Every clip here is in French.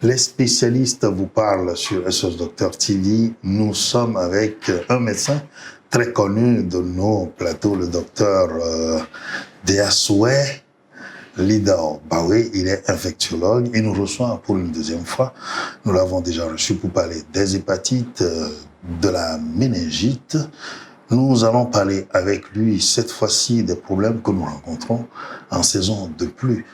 Les spécialistes vous parlent sur SOS Docteur TV. Nous sommes avec un médecin très connu de nos plateaux, le docteur Deasoué Lidao Bawe. Il est infectiologue. Il nous reçoit pour une deuxième fois. Nous l'avons déjà reçu pour parler des hépatites, de la méningite. Nous allons parler avec lui cette fois-ci des problèmes que nous rencontrons en saison de pluie.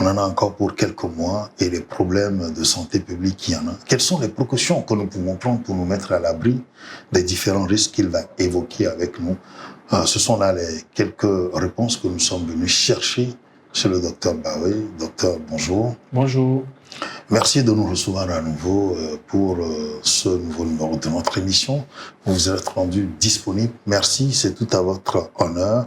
On en a encore pour quelques mois et les problèmes de santé publique, il y en a. Quelles sont les précautions que nous pouvons prendre pour nous mettre à l'abri des différents risques qu'il va évoquer avec nous? Ce sont là les quelques réponses que nous sommes venus chercher chez le docteur Bawe. Docteur, bonjour. Bonjour. Merci de nous recevoir à nouveau pour ce nouveau numéro de notre émission. Vous vous êtes rendu disponible. Merci, c'est tout à votre honneur.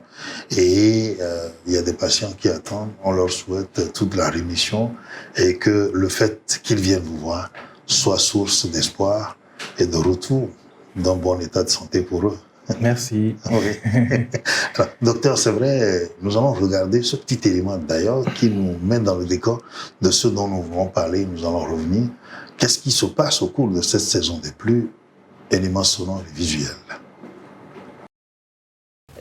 Et il y a des patients qui attendent. On leur souhaite toute la rémission et que le fait qu'ils viennent vous voir soit source d'espoir et de retour d'un bon état de santé pour eux. Merci. Oui. Alors, docteur, c'est vrai, nous allons regarder ce petit élément d'ailleurs qui nous met dans le décor de ce dont nous voulons parler. Nous allons revenir. Qu'est-ce qui se passe au cours de cette saison des pluies? Éléments sonores et visuels.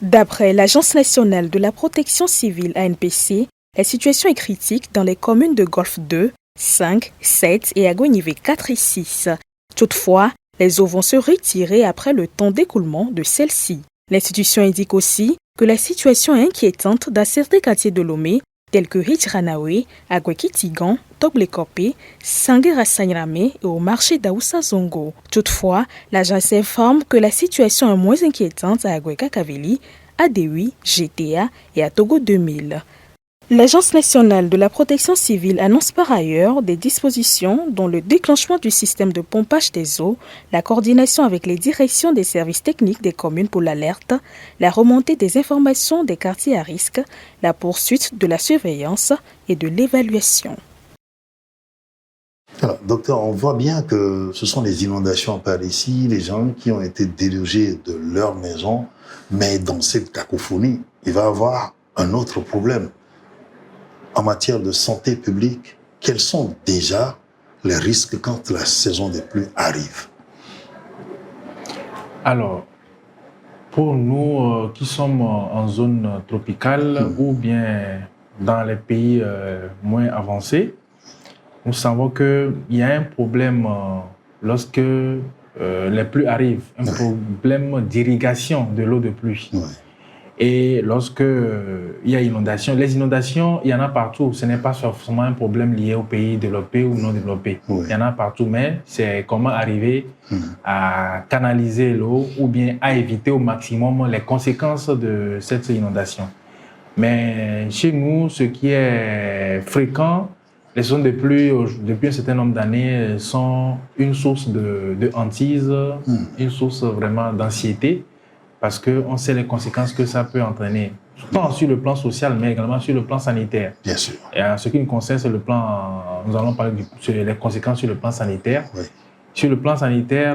D'après l'Agence nationale de la protection civile ANPC, la situation est critique dans les communes de Golfe 2, 5, 7 et Agonivé 4 et 6. Toutefois, les eaux vont se retirer après le temps d'écoulement de celles-ci. L'institution indique aussi que la situation est inquiétante dans certains quartiers de Lomé, tels que Hijranawe, Agwekitigan, Toblekopé, Sanguera-Sanyrame et au marché d'Aoussa Zongo. Toutefois, l'agence informe que la situation est moins inquiétante à Agwekakaveli, à Dewi, GTA et à Togo 2000. L'Agence nationale de la protection civile annonce par ailleurs des dispositions dont le déclenchement du système de pompage des eaux, la coordination avec les directions des services techniques des communes pour l'alerte, la remontée des informations des quartiers à risque, la poursuite de la surveillance et de l'évaluation. Alors, docteur, on voit bien que ce sont les inondations par ici, les gens qui ont été délogés de leur maison, mais dans cette cacophonie, il va y avoir un autre problème. En matière de santé publique, quels sont déjà les risques quand la saison des pluies arrive? Alors, pour nous qui sommes en zone tropicale ou bien dans les pays moins avancés, nous savons qu'il y a un problème lorsque les pluies arrivent, un problème d'irrigation de l'eau de pluie. Oui. Et lorsque il y a inondation, les inondations, il y en a partout. Ce n'est pas forcément un problème lié aux pays développés ou non développés. Oui. Il y en a partout, mais c'est comment arriver à canaliser l'eau ou bien à éviter au maximum les conséquences de cette inondation. Mais chez nous, ce qui est fréquent, les saisons de pluie, depuis un certain nombre d'années, sont une source de hantise, une source vraiment d'anxiété, parce qu'on sait les conséquences que ça peut entraîner, tant sur le plan social, mais également sur le plan sanitaire. Bien sûr. Et en ce qui nous concerne, c'est le plan, nous allons parler des conséquences sur le plan sanitaire. Oui. Sur le plan sanitaire,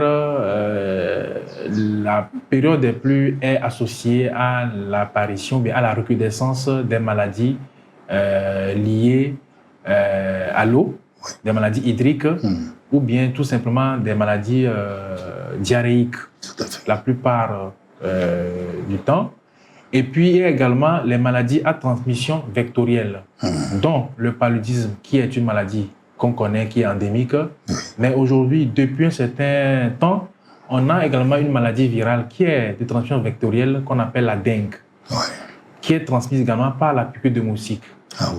la période des pluies est associée à l'apparition, à la recrudescence des maladies liées à l'eau, des maladies hydriques, ou bien tout simplement des maladies diarrhéiques. Tout à fait. La plupart du temps. Et puis, il y a également les maladies à transmission vectorielle, dont le paludisme, qui est une maladie qu'on connaît, qui est endémique. Mais aujourd'hui, depuis un certain temps, on a également une maladie virale qui est de transmission vectorielle qu'on appelle la dengue, qui est transmise également par la piqûre de moustique.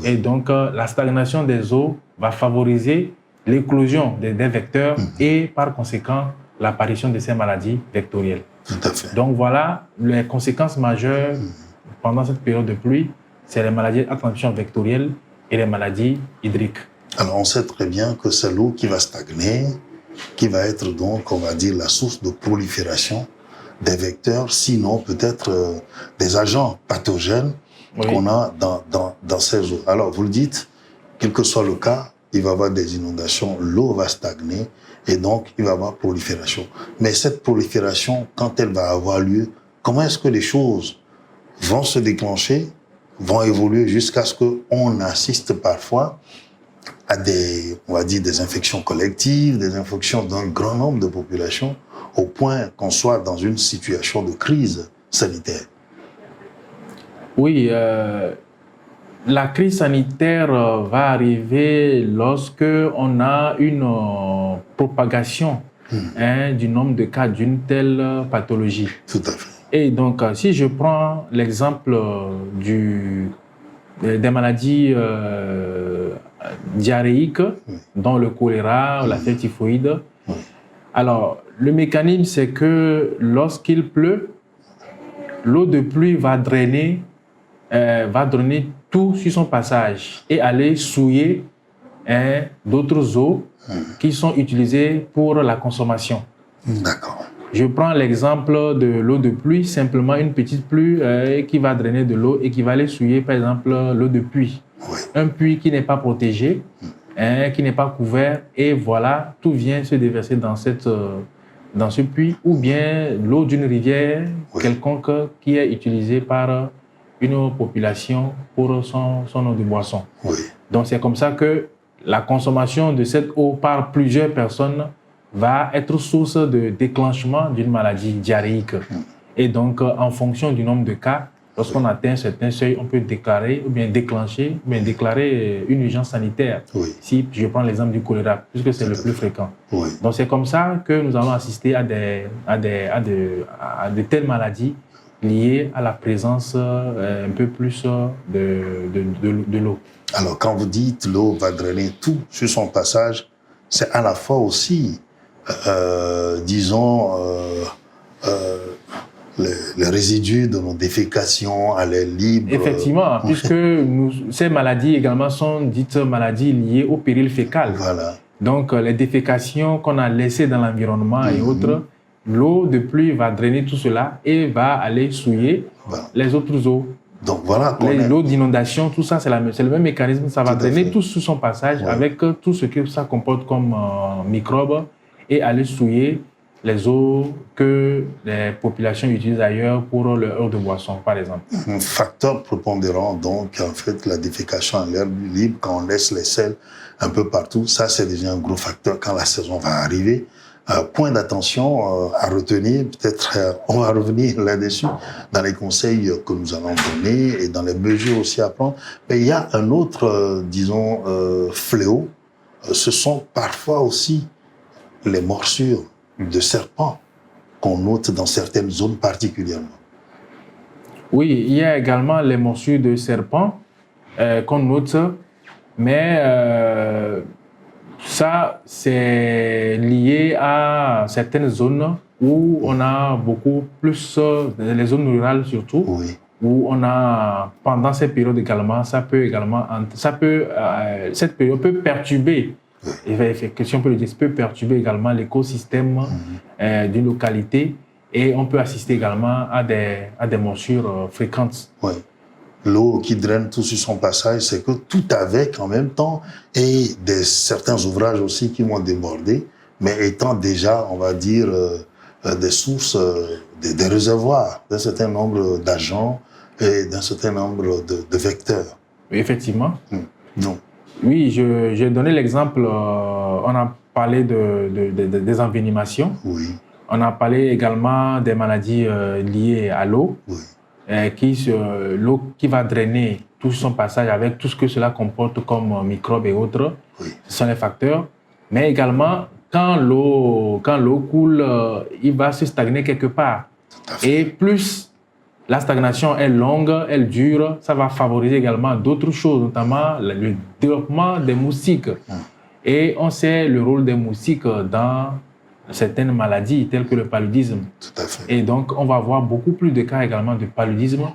Et donc, la stagnation des eaux va favoriser l'éclosion des vecteurs et par conséquent, l'apparition de ces maladies vectorielles. Tout à fait. Donc voilà, les conséquences majeures pendant cette période de pluie, c'est les maladies à transmission vectorielle et les maladies hydriques. Alors on sait très bien que c'est l'eau qui va stagner, qui va être donc, on va dire, la source de prolifération des vecteurs, sinon peut-être des agents pathogènes qu'on a dans ces eaux. Alors vous le dites, quel que soit le cas, il va y avoir des inondations, l'eau va stagner, et donc il va y avoir prolifération. Mais cette prolifération, quand elle va avoir lieu, comment est-ce que les choses vont se déclencher, vont évoluer jusqu'à ce qu'on assiste parfois à des, on va dire, des infections collectives, des infections d'un grand nombre de populations, au point qu'on soit dans une situation de crise sanitaire. Oui, la crise sanitaire va arriver lorsque on a une propagation du nombre de cas d'une telle pathologie. Tout à fait. Et donc, si je prends l'exemple des maladies diarrhéiques, dont le choléra ou la fièvre typhoïde, alors le mécanisme, c'est que lorsqu'il pleut, l'eau de pluie va drainer tout sur son passage et aller souiller d'autres eaux qui sont utilisées pour la consommation. D'accord. Je prends l'exemple de l'eau de pluie, simplement une petite pluie qui va drainer de l'eau et qui va aller souiller, par exemple, l'eau de puits. Oui. Un puits qui n'est pas protégé, qui n'est pas couvert, et voilà, tout vient se déverser dans ce puits, ou bien l'eau d'une rivière quelconque qui est utilisée par une population pour son eau de boisson. Oui. Donc c'est comme ça que la consommation de cette eau par plusieurs personnes va être source de déclenchement d'une maladie diarrhéique. Et donc, en fonction du nombre de cas, lorsqu'on atteint un certain seuil, on peut déclarer ou bien déclencher, ou bien déclarer une urgence sanitaire. Oui. Si je prends l'exemple du choléra, puisque c'est le plus fréquent. Oui. Donc, c'est comme ça que nous allons assister à de telles maladies liées à la présence un peu plus de l'eau. Alors, quand vous dites l'eau va drainer tout sur son passage, c'est à la fois aussi, disons, les résidus de nos défécations à l'air libre. Effectivement, puisque ces maladies également sont dites maladies liées au péril fécal. Voilà. Donc, les défécations qu'on a laissées dans l'environnement et autres, l'eau de pluie va drainer tout cela et va aller souiller les autres eaux. Donc voilà. L'eau d'inondation, tout ça, c'est le même mécanisme. Ça va drainer tout sur son passage avec tout ce que ça comporte comme microbes et aller souiller les eaux que les populations utilisent ailleurs pour leur eau de boisson, par exemple. Un facteur prépondérant, donc, en fait, la défécation à l'air libre, quand on laisse les selles un peu partout, ça, c'est déjà un gros facteur quand la saison va arriver. Point d'attention à retenir, peut-être on va revenir là-dessus dans les conseils que nous allons donner et dans les mesures aussi à prendre. Mais il y a un autre, disons, fléau. Ce sont parfois aussi les morsures de serpents qu'on note dans certaines zones particulièrement. Oui, il y a également les morsures de serpents qu'on note, mais ça, c'est lié à certaines zones où on a beaucoup plus, les zones rurales surtout, où on a, pendant cette période également, cette période peut perturber, si on peut le dire, peut perturber également l'écosystème d'une localité et on peut assister également à des morsures fréquentes. Oui. L'eau qui draine tout sur son passage, c'est que tout avec en même temps, et certains ouvrages aussi qui vont déborder, mais étant déjà, on va dire, des sources, des réservoirs d'un certain nombre d'agents et d'un certain nombre de vecteurs. Oui, effectivement. Non. Oui, j'ai donné l'exemple, on a parlé des envenimations. Oui. On a parlé également des maladies liées à l'eau. Oui. L'eau qui va drainer tout son passage avec tout ce que cela comporte comme microbes et autres. Oui. Ce sont les facteurs. Mais également, quand l'eau coule, il va se stagner quelque part. Et plus la stagnation est longue, elle dure, ça va favoriser également d'autres choses, notamment le développement des moustiques. Et on sait le rôle des moustiques dans certaines maladies telles que le paludisme. Tout à fait. Et donc, on va avoir beaucoup plus de cas également de paludisme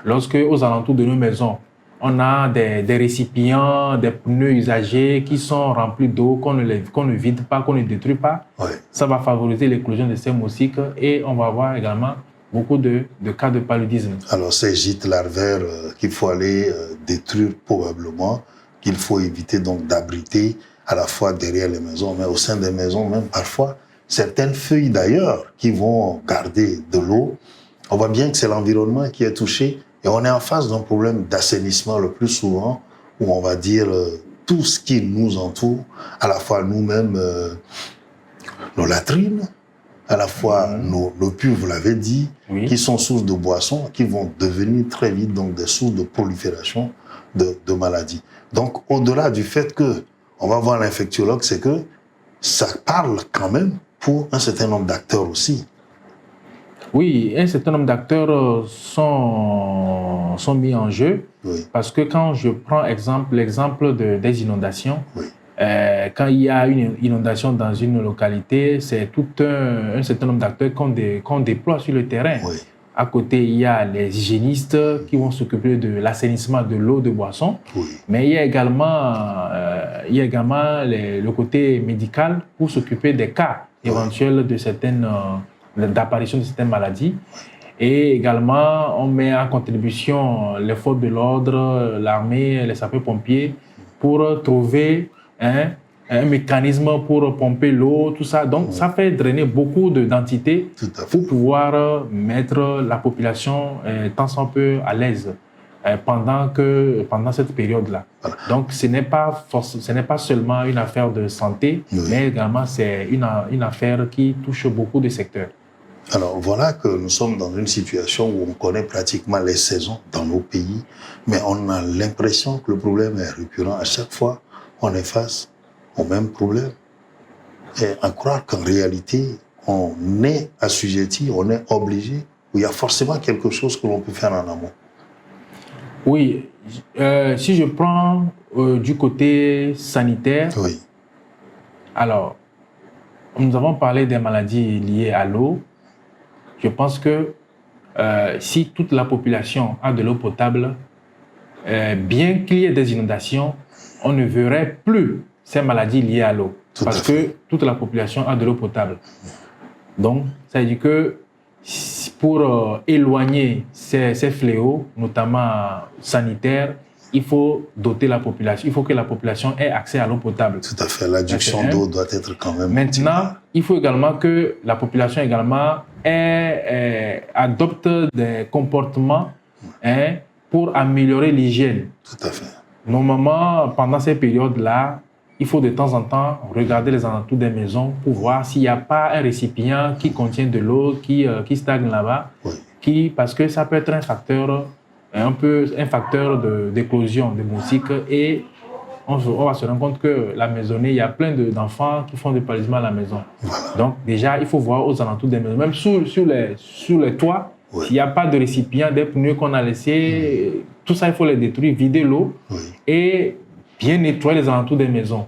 lorsque, aux alentours de nos maisons, on a des récipients, des pneus usagés qui sont remplis d'eau, qu'on ne vide pas, qu'on ne détruit pas. Ouais. Ça va favoriser l'éclosion de ces moustiques et on va avoir également beaucoup de cas de paludisme. Alors, ces gîtes larvaires qu'il faut aller détruire probablement, qu'il faut éviter donc d'abriter à la fois derrière les maisons, mais au sein des maisons même parfois. Certaines feuilles d'ailleurs qui vont garder de l'eau, on voit bien que c'est l'environnement qui est touché et on est en face d'un problème d'assainissement le plus souvent où on va dire tout ce qui nous entoure, à la fois nous-mêmes, nos latrines, à la fois nos puits, vous l'avez dit, qui sont sources de boissons, qui vont devenir très vite donc des sources de prolifération de maladies. Donc, au-delà du fait que on va voir l'infectiologue, c'est que ça parle quand même pour un certain nombre d'acteurs aussi. Oui, un certain nombre d'acteurs sont mis en jeu, parce que quand je prends l'exemple des inondations, quand il y a une inondation dans une localité, c'est tout un certain nombre d'acteurs qu'on déploie sur le terrain. À côté, il y a les hygiénistes qui vont s'occuper de l'assainissement de l'eau de boisson, mais il y a également, le côté médical pour s'occuper des cas éventuels d'apparition de certaines maladies. Et également, on met en contribution les forces de l'ordre, l'armée, les sapeurs-pompiers pour trouver un mécanisme pour pomper l'eau, tout ça. Donc, ça fait drainer beaucoup d'entités pour pouvoir mettre la population tant soit peu à l'aise pendant cette période-là. Voilà. Donc, ce n'est pas seulement une affaire de santé, mais également c'est une affaire qui touche beaucoup de secteurs. Alors, voilà que nous sommes dans une situation où on connaît pratiquement les saisons dans nos pays, mais on a l'impression que le problème est récurrent. À chaque fois, on est face au même problème. Et à croire qu'en réalité, on est assujetti, on est obligé, ou il y a forcément quelque chose que l'on peut faire en amont. Oui, si je prends du côté sanitaire, alors, nous avons parlé des maladies liées à l'eau. Je pense que si toute la population a de l'eau potable, bien qu'il y ait des inondations, on ne verrait plus ces maladies liées à l'eau. Parce que toute la population a de l'eau potable. Donc, ça veut dire que pour éloigner ces fléaux, notamment sanitaires, il faut doter la population. Il faut que la population ait accès à l'eau potable. Tout à fait. L'adduction d'eau doit être quand même... Maintenant, il faut également que la population adopte des comportements pour améliorer l'hygiène. Tout à fait. Normalement, pendant ces périodes-là, il faut de temps en temps regarder les alentours des maisons pour voir s'il n'y a pas un récipient qui contient de l'eau qui stagne là-bas, parce que ça peut être un facteur d'éclosion de moustiques, et on va se rendre compte que la maisonnée, il y a plein d'enfants qui font des paludisme à la maison. Donc déjà, il faut voir aux alentours des maisons, même sur les toits, s'il n'y a pas de récipient, des pneus qu'on a laissés, tout ça, il faut les détruire, vider l'eau et bien nettoyer les alentours des maisons.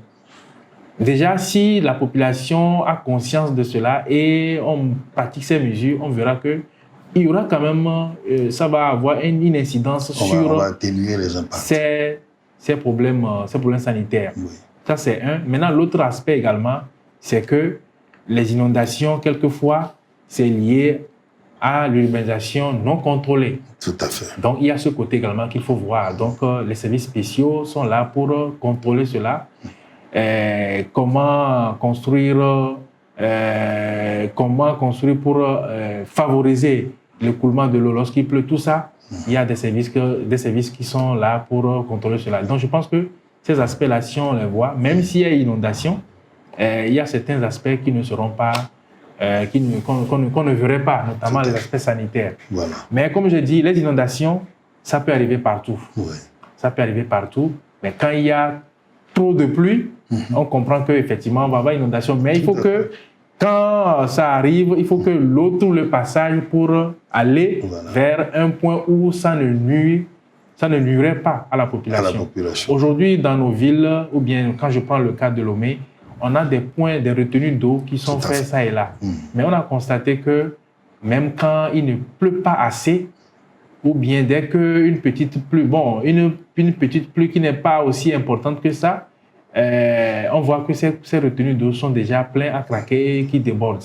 Déjà, si la population a conscience de cela et on pratique ces mesures, on verra que il y aura quand même, ça va avoir une incidence sur on va atténuer les impacts. Ces problèmes sanitaires. Ça, c'est un. Maintenant, l'autre aspect également, c'est que les inondations, quelquefois, c'est lié à l'urbanisation non contrôlée. Tout à fait. Donc, il y a ce côté également qu'il faut voir. Donc, les services spéciaux sont là pour contrôler cela. Comment construire pour favoriser l'écoulement de l'eau lorsqu'il pleut, tout ça, il y a des services qui sont là pour contrôler cela. Donc, je pense que ces aspects-là, si on les voit, même s'il y a inondation, il y a certains aspects qui ne seront pas, qu'on ne verrait pas, notamment les aspects sanitaires. Voilà. Mais comme je dis, les inondations, ça peut arriver partout. Ça peut arriver partout. Mais quand il y a trop de pluie, on comprend qu'effectivement, on va avoir une inondation. Mais il faut que, quand ça arrive, il faut que l'eau trouve le passage pour aller vers un point où ça ne nuirait pas à la population. Aujourd'hui, dans nos villes, ou bien quand je prends le cas de Lomé, on a des points, des retenues d'eau qui sont faits ça et là. Mais on a constaté que même quand il ne pleut pas assez, ou bien dès qu'une petite pluie, une petite pluie qui n'est pas aussi importante que ça, on voit que ces retenues d'eau sont déjà pleines à craquer et qui débordent.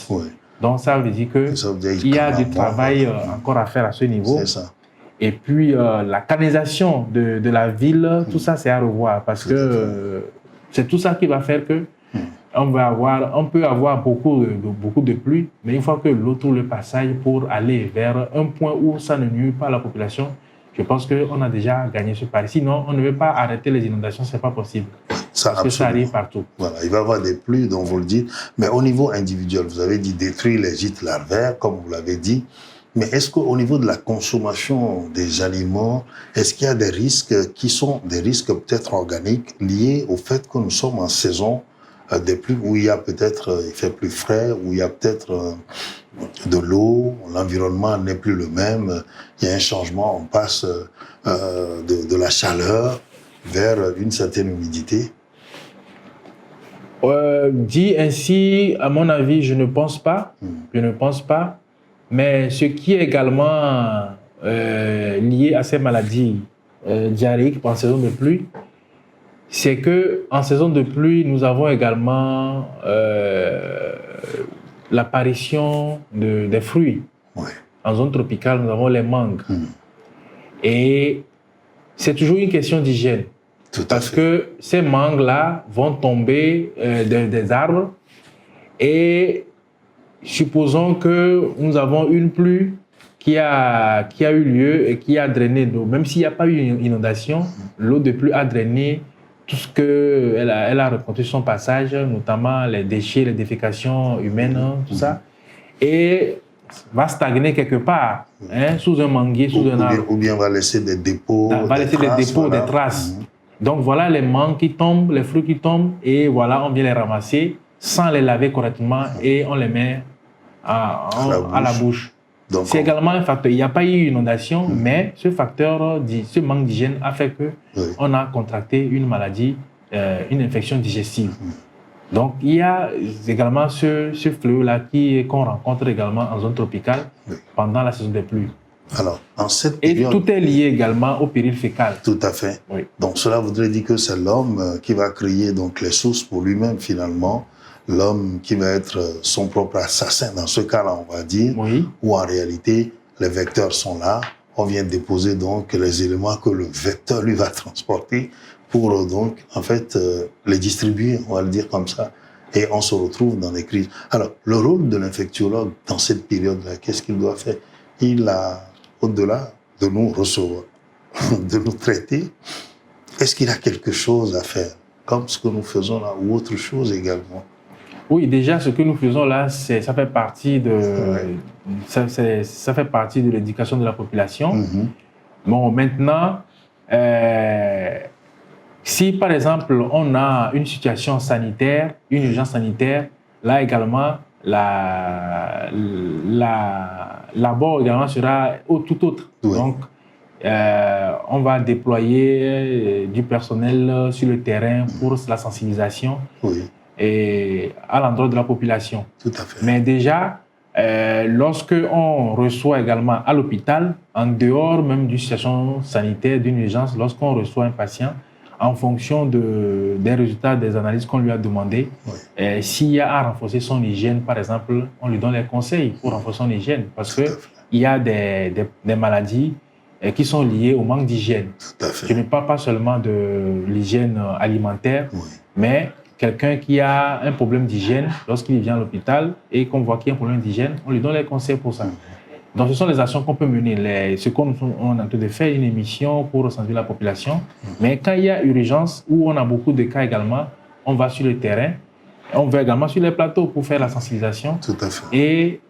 Donc ça veut dire qu'il y a du travail encore à faire à ce niveau. C'est ça. Et puis la canalisation de la ville, tout ça c'est à revoir, parce que c'est tout ça qui va faire que on peut avoir beaucoup de pluie, mais une fois que l'eau trouve le passage pour aller vers un point où ça ne nuit pas à la population, je pense qu'on a déjà gagné ce pari. Sinon, on ne veut pas arrêter les inondations, ce n'est pas possible. Parce que ça arrive partout. Voilà, il va y avoir des pluies, dont vous le dites. Mais au niveau individuel, vous avez dit détruire les gîtes larvaires, comme vous l'avez dit. Mais est-ce qu'au niveau de la consommation des aliments, est-ce qu'il y a des risques qui sont des risques peut-être organiques liés au fait que nous sommes en saison des pluies où il y a peut-être, il fait plus frais, où il y a peut-être de l'eau, l'environnement n'est plus le même, il y a un changement, on passe de la chaleur vers une certaine humidité? Dit ainsi, à mon avis, je ne pense pas. Je ne pense pas. Mais ce qui est également lié à ces maladies diarrhéiques en saison de pluie, c'est qu'en saison de pluie, nous avons également l'apparition des fruits. Ouais. En zone tropicale, nous avons les mangues. Et c'est toujours une question d'hygiène. Parce que ces mangues-là vont tomber des arbres et supposons que nous avons une pluie qui a eu lieu et qui a drainé l'eau. Même s'il n'y a pas eu une inondation, l'eau de pluie a drainé tout ce qu'elle a reconstruit son passage, notamment les déchets, les défécations humaines, tout ça, et va stagner quelque part, sous un manguier, sous un arbre. Ou bien va laisser des dépôts, des traces. Donc voilà les mangues qui tombent, les fruits qui tombent, et voilà, on vient les ramasser sans les laver correctement et on les met à la bouche. C'est également un facteur. Il n'y a pas eu inondation, mais ce facteur, ce manque d'hygiène a fait qu'on a contracté une maladie, une infection digestive. Donc il y a également ce fléau-là qu'on rencontre également en zone tropicale pendant la saison des pluies. Alors, en cette période, et tout est lié également au péril fécal. Tout à fait. Oui. Donc cela voudrait dire que c'est l'homme qui va créer donc les sources pour lui-même finalement. L'homme qui va être son propre assassin dans ce cas-là, on va dire, où en réalité, les vecteurs sont là. On vient déposer donc les éléments que le vecteur, lui, va transporter pour donc, en fait, les distribuer, on va le dire comme ça. Et on se retrouve dans les crises. Alors, le rôle de l'infectiologue dans cette période-là, qu'est-ce qu'il doit faire? Il a, au-delà de nous recevoir, de nous traiter, est-ce qu'il a quelque chose à faire, comme ce que nous faisons là, ou autre chose également? Oui, déjà, ce que nous faisons là, ça fait partie de, ça fait partie de l'éducation de la population. Bon, maintenant, si par exemple, on a une situation sanitaire, une urgence sanitaire, là également, l'abord également sera tout autre. Donc, on va déployer du personnel sur le terrain pour la sensibilisation. Et à l'endroit de la population. Tout à fait. Mais déjà, lorsque on reçoit également à l'hôpital, en dehors même d'une situation sanitaire, d'une urgence, lorsqu'on reçoit un patient, en fonction des résultats des analyses qu'on lui a demandées, s'il y a à renforcer son hygiène, par exemple, on lui donne les conseils pour renforcer son hygiène. Parce qu'il y a des maladies qui sont liées au manque d'hygiène. Je ne parle pas seulement de l'hygiène alimentaire, mais quelqu'un qui a un problème d'hygiène, lorsqu'il vient à l'hôpital et qu'on voit qu'il y a un problème d'hygiène, on lui donne les conseils pour ça. Donc, ce sont les actions qu'on peut mener. Ce qu'on est en train de faire, une émission pour sensibiliser la population. Mais quand il y a urgence, où on a beaucoup de cas également, on va sur le terrain. On va également sur les plateaux pour faire la sensibilisation. Tout à fait. Et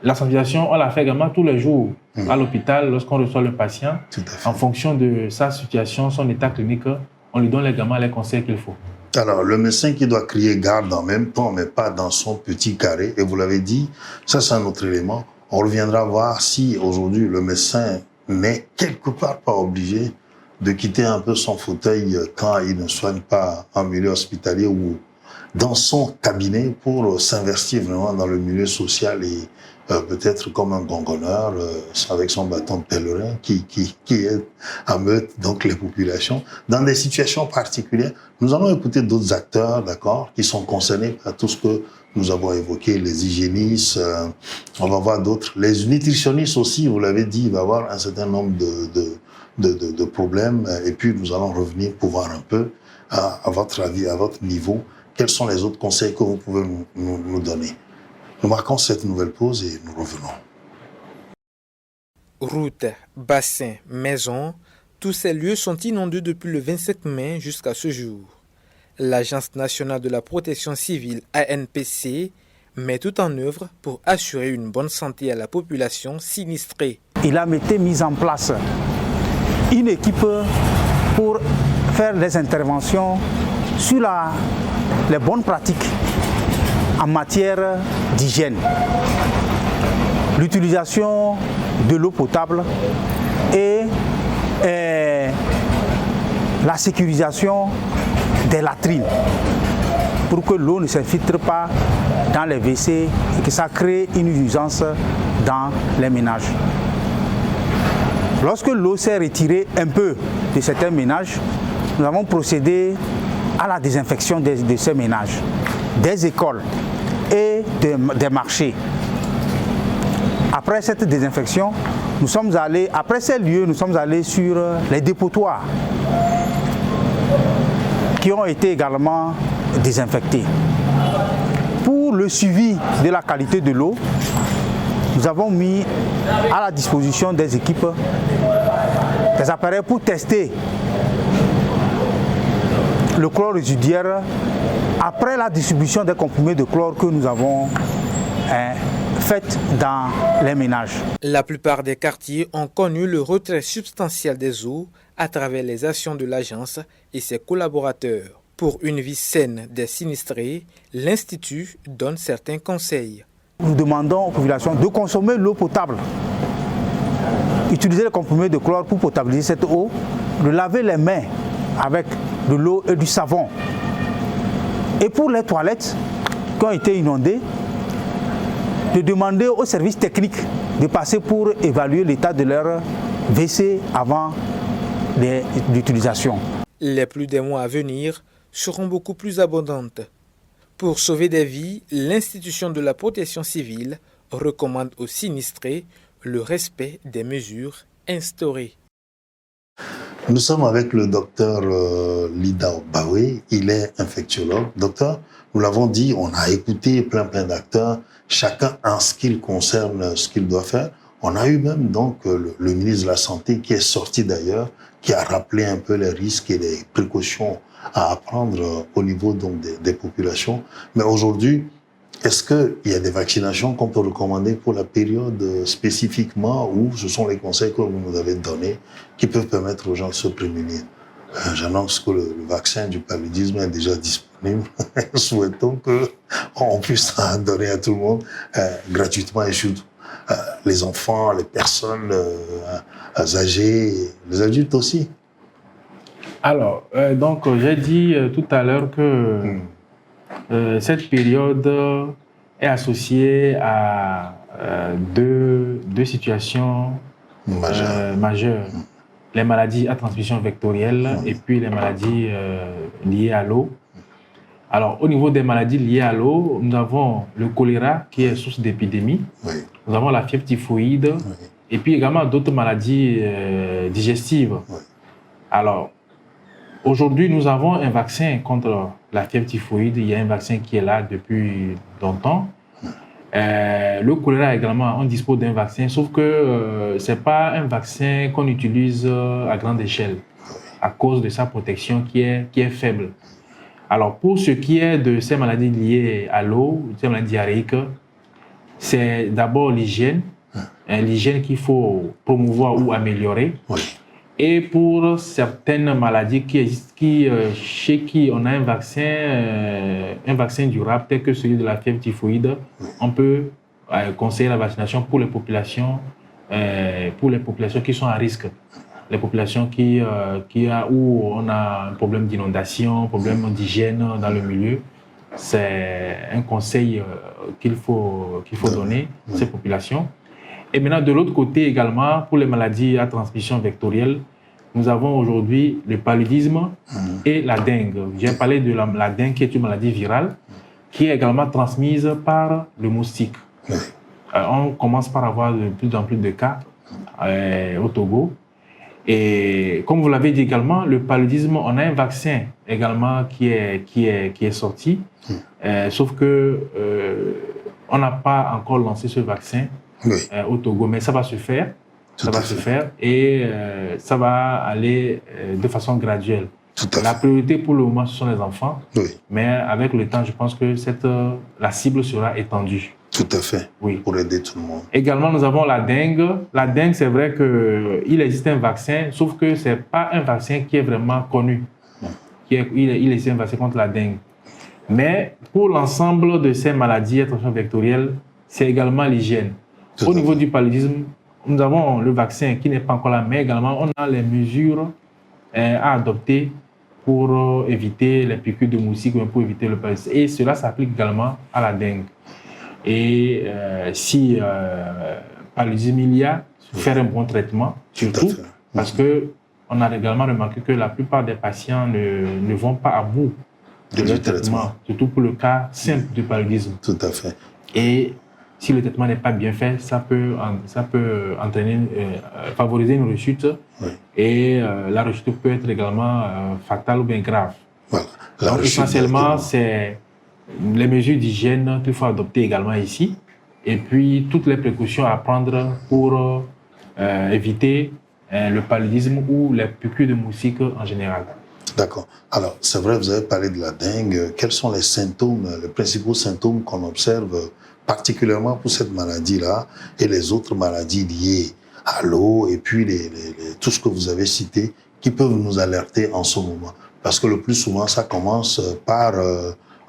la sensibilisation, on la fait également tous les jours à l'hôpital, lorsqu'on reçoit le patient. En fonction de sa situation, son état clinique, on lui donne également les conseils qu'il faut. Alors, le médecin qui doit crier garde en même temps, mais pas dans son petit carré, et vous l'avez dit, ça c'est un autre élément. On reviendra voir si aujourd'hui le médecin n'est quelque part pas obligé de quitter un peu son fauteuil quand il ne soigne pas en milieu hospitalier ou dans son cabinet pour s'investir vraiment dans le milieu social et peut-être comme un gongonneur avec son bâton de pèlerin qui aide à meute donc les populations dans des situations particulières. Nous allons écouter d'autres acteurs, d'accord, qui sont concernés par tout ce que nous avons évoqué, les hygiénistes, on va voir d'autres, les nutritionnistes aussi, vous l'avez dit, il va y avoir un certain nombre de problèmes et puis nous allons revenir pour voir un peu à votre avis, à votre niveau, quels sont les autres conseils que vous pouvez nous donner. Nous marquons cette nouvelle pause et nous revenons. Routes, bassins, maisons, tous ces lieux sont inondés depuis le 27 mai jusqu'à ce jour. L'Agence nationale de la protection civile ANPC met tout en œuvre pour assurer une bonne santé à la population sinistrée. Il a été mis en place une équipe pour faire des interventions sur les bonnes pratiques en matière d'hygiène, l'utilisation de l'eau potable et la sécurisation des latrines pour que l'eau ne s'infiltre pas dans les WC et que ça crée une nuisance dans les ménages. Lorsque l'eau s'est retirée un peu de certains ménages, nous avons procédé à la désinfection de ces ménages, des écoles et des marchés. Après cette désinfection, après ces lieux, nous sommes allés sur les dépotoirs qui ont été également désinfectés. Pour le suivi de la qualité de l'eau, nous avons mis à la disposition des équipes des appareils pour tester le chlore résiduaire après la distribution des comprimés de chlore que nous avons fait dans les ménages. La plupart des quartiers ont connu le retrait substantiel des eaux à travers les actions de l'agence et ses collaborateurs. Pour une vie saine des sinistrés, l'Institut donne certains conseils. Nous demandons aux populations de consommer l'eau potable, utiliser les comprimés de chlore pour potabiliser cette eau, de laver les mains avec de l'eau et du savon. Et pour les toilettes qui ont été inondées, de demander aux services techniques de passer pour évaluer l'état de leur WC avant l'utilisation. Les pluies des mois à venir seront beaucoup plus abondantes. Pour sauver des vies, l'institution de la protection civile recommande aux sinistrés le respect des mesures instaurées. Nous sommes avec le docteur Lidao Bawé, il est infectiologue. Docteur, nous l'avons dit, on a écouté plein d'acteurs, chacun en ce qui concerne ce qu'il doit faire. On a eu même donc le ministre de la Santé qui est sorti d'ailleurs, qui a rappelé un peu les risques et les précautions à prendre au niveau donc des populations. Mais aujourd'hui, est-ce qu'il y a des vaccinations qu'on peut recommander pour la période spécifiquement ou ce sont les conseils que vous nous avez donnés qui peuvent permettre aux gens de se prémunir? J'annonce que le vaccin du paludisme est déjà disponible. Souhaitons qu'on puisse en donner à tout le monde gratuitement et surtout les enfants, les personnes âgées, les adultes aussi. Alors, donc j'ai dit tout à l'heure que cette période est associée à deux situations majeures. Les maladies à transmission vectorielle et puis les maladies liées à l'eau. Alors, au niveau des maladies liées à l'eau, nous avons le choléra qui est source d'épidémie. Oui. Nous avons la fièvre typhoïde et puis également d'autres maladies digestives. Oui. Alors, aujourd'hui, nous avons un vaccin contre la fièvre typhoïde. Il y a un vaccin qui est là depuis longtemps. Le choléra également, on dispose d'un vaccin, sauf que ce n'est pas un vaccin qu'on utilise à grande échelle à cause de sa protection qui est faible. Alors, pour ce qui est de ces maladies liées à l'eau, ces maladies diarrhéiques, c'est d'abord l'hygiène, l'hygiène qu'il faut promouvoir ou améliorer. Oui. Et pour certaines maladies chez qui on a un vaccin durable, tel que celui de la fièvre typhoïde, on peut conseiller la vaccination pour les populations qui sont à risque. Les populations où on a un problème d'inondation, un problème d'hygiène dans le milieu. C'est un conseil qu'il faut donner à ces populations. Et maintenant, de l'autre côté également, pour les maladies à transmission vectorielle, nous avons aujourd'hui le paludisme et la dengue. J'ai parlé de la dengue qui est une maladie virale qui est également transmise par le moustique. On commence par avoir de plus en plus de cas au Togo. Et comme vous l'avez dit également, le paludisme, on a un vaccin également qui est sorti, sauf que on n'a pas encore lancé ce vaccin au Togo, mais ça va se faire. Ça va se faire et ça va aller de façon graduelle. La priorité pour le moment, ce sont les enfants. Oui. Mais avec le temps, je pense que la cible sera étendue. Tout à fait. Oui. Pour aider tout le monde. Également, nous avons la dengue. La dengue, c'est vrai qu'il existe un vaccin, sauf que ce n'est pas un vaccin qui est vraiment connu. Il existe un vaccin contre la dengue. Mais pour l'ensemble de ces maladies à transmission vectorielle, c'est également l'hygiène. Au niveau du paludisme, nous avons le vaccin qui n'est pas encore là, mais également on a les mesures à adopter pour éviter les piqûres de moustiques ou pour éviter le paludisme. Et cela s'applique également à la dengue. Et si paludisme il y a, faire un bon traitement, surtout parce qu'on a également remarqué que la plupart des patients ne vont pas à bout de leur traitement, surtout pour le cas simple du paludisme. Tout à fait. Et si le traitement n'est pas bien fait, ça peut entraîner, favoriser une rechute. Oui. Et la rechute peut être également fatale ou bien grave. Voilà. Donc essentiellement, c'est les mesures d'hygiène qu'il faut adopter également ici. Et puis toutes les précautions à prendre pour éviter le paludisme ou les piqûres de moustiques en général. D'accord. Alors, c'est vrai, vous avez parlé de la dengue. Quels sont les symptômes, les principaux symptômes qu'on observe particulièrement pour cette maladie-là et les autres maladies liées à l'eau et puis tout ce que vous avez cité qui peuvent nous alerter en ce moment? Parce que le plus souvent, ça commence par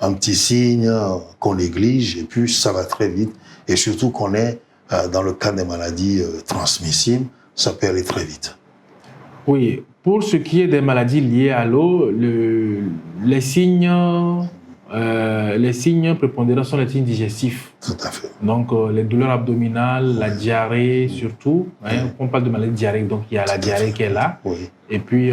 un petit signe qu'on néglige et puis ça va très vite. Et surtout qu'on est dans le cas des maladies transmissibles, ça peut aller très vite. Oui, pour ce qui est des maladies liées à l'eau, les signes prépondérants sont les signes digestifs. Tout à fait. Donc, les douleurs abdominales, la diarrhée surtout. On parle de maladie diarrhéique, donc il y a la diarrhée qui est là. Oui. Et puis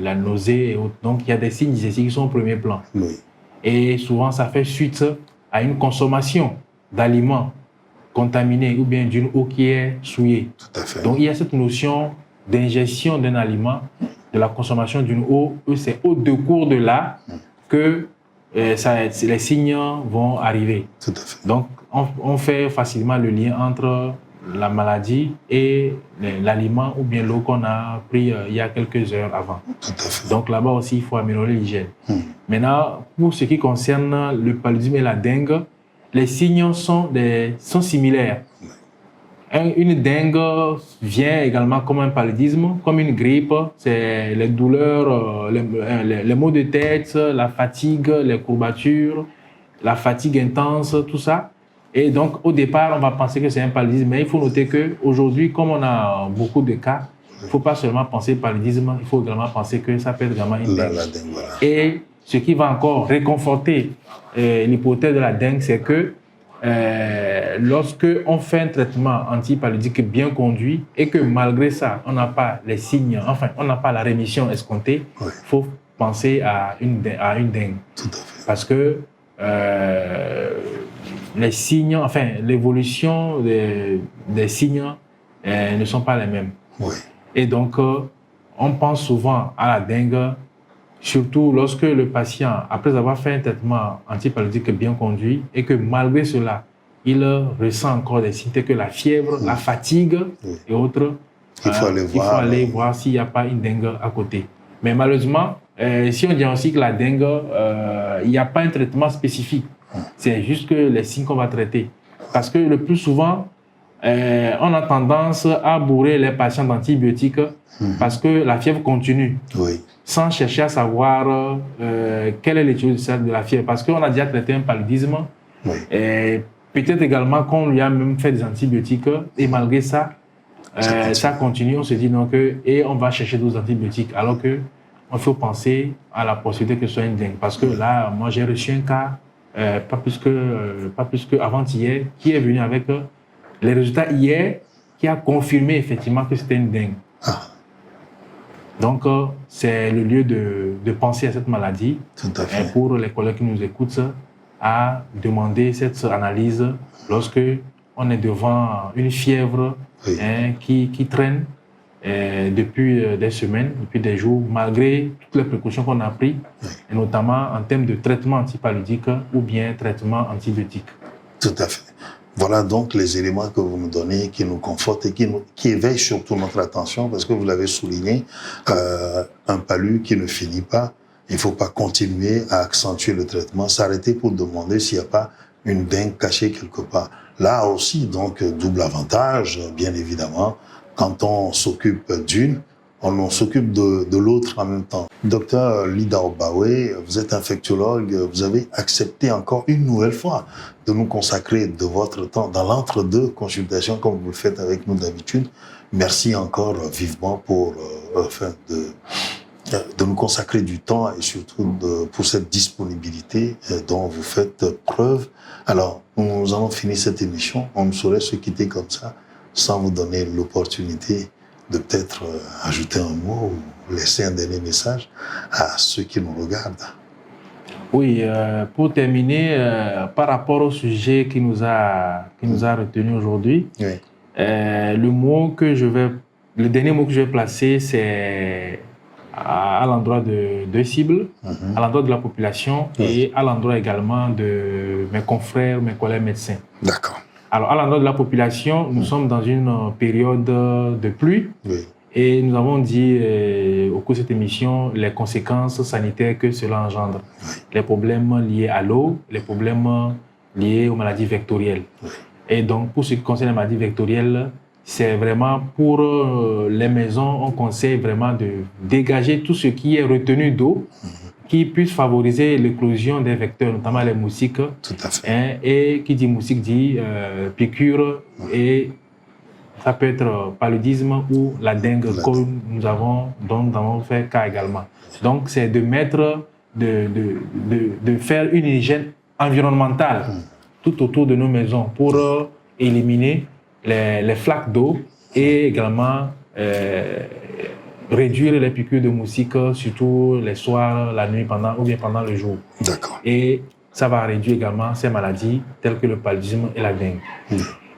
la nausée et autres. Donc, il y a des signes digestifs qui sont au premier plan. Oui. Et souvent, ça fait suite à une consommation d'aliments contaminés ou bien d'une eau qui est souillée. Tout à fait. Donc, il y a cette notion d'ingestion d'un aliment, de la consommation d'une eau. C'est au décours de là que les signes vont arriver. Tout à fait. Donc, on fait facilement le lien entre la maladie et l'aliment ou bien l'eau qu'on a pris il y a quelques heures avant. Tout à fait. Donc, là-bas aussi, il faut améliorer l'hygiène. Maintenant, pour ce qui concerne le paludisme et la dengue, les signes sont similaires. Une dengue vient également comme un paludisme, comme une grippe. C'est les douleurs, les maux de tête, la fatigue, les courbatures, la fatigue intense, tout ça. Et donc, au départ, on va penser que c'est un paludisme. Mais il faut noter qu'aujourd'hui, comme on a beaucoup de cas, il ne faut pas seulement penser paludisme, il faut également penser que ça peut être également une dengue. La dengue, voilà. Et ce qui va encore réconforter l'hypothèse de la dengue, c'est que lorsque on fait un traitement antipaludique bien conduit et que malgré ça, on n'a pas les signes, enfin, on n'a pas la rémission escomptée, il faut penser à une dengue. Tout à fait. Parce que les signes, enfin, l'évolution des signes ne sont pas les mêmes. Oui. Et donc, on pense souvent à la dengue, surtout lorsque le patient, après avoir fait un traitement antipaludique bien conduit, et que malgré cela, il ressent encore des signes tels que la fièvre, la fatigue et autres. Il faut aller voir s'il n'y a pas une dengue à côté. Mais malheureusement, si on diagnostique la dengue, il n'y a pas un traitement spécifique. C'est juste que les signes qu'on va traiter. Parce que le plus souvent, on a tendance à bourrer les patients d'antibiotiques parce que la fièvre continue. Oui. Sans chercher à savoir quelle est l'étude de la fièvre. Parce qu'on a déjà traité un paludisme. Oui. Et peut-être également qu'on lui a même fait des antibiotiques. Et malgré ça, ça continue. On se dit non et on va chercher d'autres antibiotiques. Alors qu'il faut penser à la possibilité que ce soit une dengue. Parce que là, moi, j'ai reçu un cas, pas plus que avant-hier, qui est venu avec les résultats hier, qui a confirmé effectivement que c'était une dengue. Donc, c'est le lieu de penser à cette maladie. Tout à fait. Et pour les collègues qui nous écoutent, à demander cette analyse lorsque on est devant une fièvre qui traîne depuis des semaines, depuis des jours, malgré toutes les précautions qu'on a prises, et notamment en termes de traitement antipaludique ou bien traitement antibiotique. Tout à fait. Voilà donc les éléments que vous nous donnez, qui nous confortent et qui éveillent surtout notre attention, parce que vous l'avez souligné, un palu qui ne finit pas, il ne faut pas continuer à accentuer le traitement, s'arrêter pour demander s'il n'y a pas une dengue cachée quelque part. Là aussi, donc, double avantage, bien évidemment, quand on s'occupe d'une, on s'occupe de l'autre en même temps. Docteur Lidao Bawé, vous êtes infectiologue, vous avez accepté encore une nouvelle fois de nous consacrer de votre temps dans l'entre-deux consultations comme vous le faites avec nous d'habitude. Merci encore vivement pour de nous consacrer du temps et surtout pour cette disponibilité dont vous faites preuve. Alors, nous allons finir cette émission. On ne saurait se quitter comme ça sans vous donner l'opportunité de peut-être ajouter un mot ou laisser un dernier message à ceux qui nous regardent. Oui, pour terminer, par rapport au sujet qui nous a retenu aujourd'hui, oui. Le dernier mot que je vais placer, c'est à l'endroit de cible, à l'endroit de la population et à l'endroit également de mes confrères, mes collègues médecins. D'accord. Alors, à l'endroit de la population, nous sommes dans une période de pluie et nous avons dit au cours de cette émission les conséquences sanitaires que cela engendre. Les problèmes liés à l'eau, les problèmes liés aux maladies vectorielles. Et donc, pour ce qui concerne les maladies vectorielles, c'est vraiment pour les maisons, on conseille vraiment de dégager tout ce qui est retenu d'eau qui puisse favoriser l'éclosion des vecteurs, notamment les moustiques. Tout à fait. Et qui dit moustique dit piqûre et ça peut être paludisme ou la dengue dont nous avons fait cas également. Donc, c'est de faire une hygiène environnementale tout autour de nos maisons pour éliminer les flaques d'eau et également réduire les piqûres de moustiques, surtout les soirs, la nuit ou bien pendant le jour. D'accord. Et ça va réduire également ces maladies telles que le paludisme et la dengue.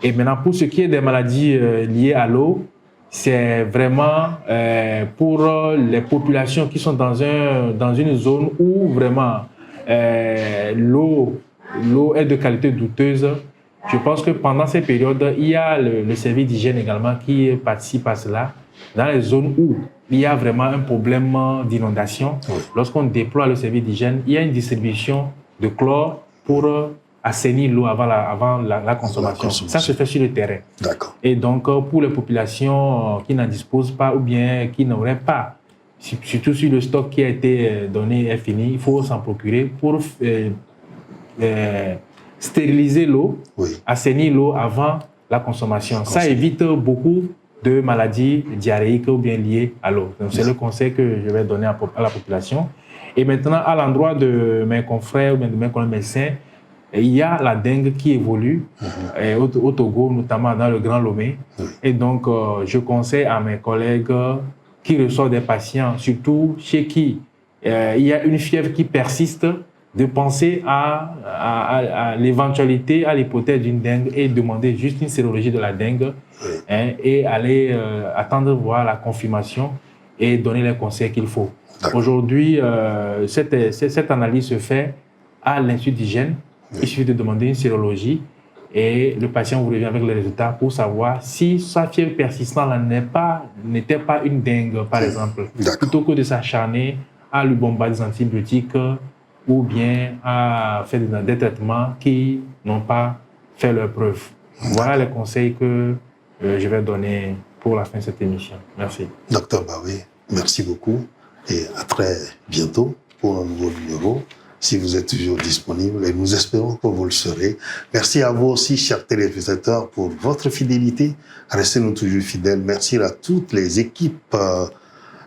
Et maintenant, pour ce qui est des maladies liées à l'eau, c'est vraiment pour les populations qui sont dans une zone où vraiment l'eau est de qualité douteuse. Je pense que pendant ces périodes, il y a le service d'hygiène également qui participe à cela. Dans les zones où il y a vraiment un problème d'inondation, lorsqu'on déploie le service d'hygiène, il y a une distribution de chlore pour assainir l'eau avant la consommation. Ça se fait sur le terrain. D'accord. Et donc, pour les populations qui n'en disposent pas ou bien qui n'auraient pas, surtout si le stock qui a été donné est fini, il faut s'en procurer pour stériliser l'eau, assainir l'eau avant la consommation. Ça évite beaucoup de maladies diarrhéiques ou bien liées à l'eau. Donc, c'est le conseil que je vais donner à la population. Et maintenant, à l'endroit de mes confrères ou bien de mes collègues médecins, il y a la dengue qui évolue au Togo, notamment dans le Grand Lomé. Et donc, je conseille à mes collègues qui reçoivent des patients, surtout chez qui il y a une fièvre qui persiste, de penser à l'éventualité, à l'hypothèse d'une dengue et demander juste une sérologie de la dengue et aller attendre voir la confirmation et donner les conseils qu'il faut. Aujourd'hui, cette analyse se fait à l'Institut d'hygiène. Il suffit de demander une sérologie et le patient vous revient avec les résultats pour savoir si sa fièvre persistante n'était pas une dengue, par exemple. Plutôt que de s'acharner à lui bombarder des antibiotiques ou bien à faire des traitements qui n'ont pas fait leur preuve. Voilà les conseils que je vais donner pour la fin de cette émission. Merci. Docteur Bawé, merci beaucoup et à très bientôt pour un nouveau numéro. Si vous êtes toujours disponible, et nous espérons que vous le serez. Merci à vous aussi, chers téléspectateurs, pour votre fidélité. Restez-nous toujours fidèles. Merci à toutes les équipes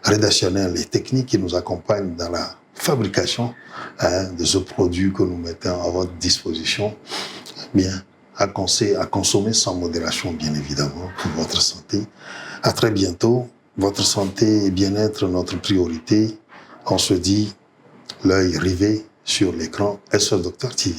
rédactionnelles et techniques qui nous accompagnent dans la fabrication de ce produit que nous mettons à votre disposition. Bien, à consommer sans modération, bien évidemment, pour votre santé. À très bientôt. Votre santé et bien-être, notre priorité. On se dit l'œil rivé sur l'écran SOS Docteur TV.